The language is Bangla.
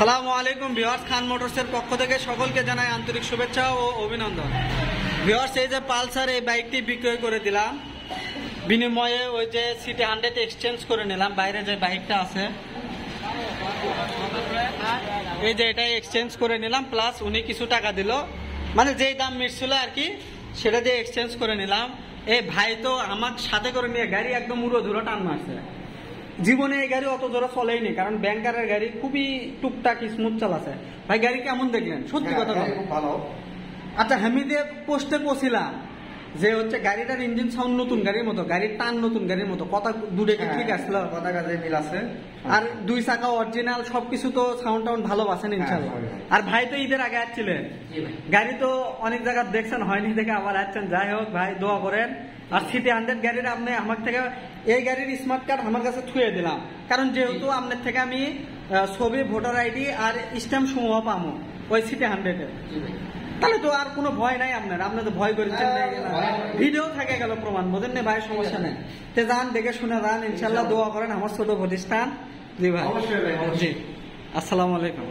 আসসালামু আলাইকুম ভিউয়ার্স, খান মোটরসের পক্ষ থেকে সকলকে জানাই আন্তরিক শুভেচ্ছা ও অভিনন্দন। ভিউয়ার্স, এই যে পালসার এই বাইকটি বিক্রয় করে দিলাম, বিনিময়ে ওই যে সিটি 100 এক্সচেঞ্জ করে নিলাম। বাইরে যে বাইকটা আছে এই যে এটাই এক্সচেঞ্জ করে নিলাম, প্লাস উনি কিছু টাকা দিল, মানে যেই দাম মিটছিল আর কি সেটা দিয়ে এক্সচেঞ্জ করে নিলাম। এই ভাই তো আমার সাথে করে নিয়ে গাড়ি একদম উড়ো ধুরো টান মারছে। জীবনে এই গাড়ি অত জোরে চলেইনি, কারণ ব্যাংকারের গাড়ি খুবই টুকটাক স্মুথ চালাছে। ভাই গাড়ি কেমন দেখলেন? সত্যি কথা ভালো। আচ্ছা, আমি দিয়ে পোস্টে পৌঁছিলাম যে হচ্ছে গাড়িটার ইঞ্জিন সাউন্ড নতুন গাড়ির মতো, গাড়ির টান নতুন গাড়ির মতো, কথা দূরে কি ঠিক আসলো, কথা কাজে মিল আছে, আর দুই চাকা অরিজিনাল, সবকিছু তো সাউন্ড টাউন্ড ভালো পাচ্ছেন ইনশাল্লাহ। আর ভাই তো ঈদের আগে আসছিলেন, গাড়ি তো অনেক জায়গায় দেখছেন, হয়নি দেখে আবার আসছেন। যাই হোক ভাই, দোয়া করেন। আর সিটি 100 গাড়ির আপনি আমার থেকে এই গাড়ির স্মার্ট কার্ড আমার কাছে থুয়ে দিলাম, কারণ যেহেতু আপনার থেকে আমি ছবি, ভোটার আইডি আর স্ট্যাম্প সমূহ পাবো ওই সিটি 100-এ, তাহলে তো আর কোনো ভয় নাই আপনার। আপনি তো ভয় করেছেন, ভিডিও থাকে গেল প্রমাণ, বোঝেন না ভাই? সমস্যা নেই, তে যান, দেখে শুনে যান ইনশাল্লাহ। দোয়া করেন আমার ছোট প্রতিষ্ঠান। জি ভাই, জি, আসসালামু আলাইকুম।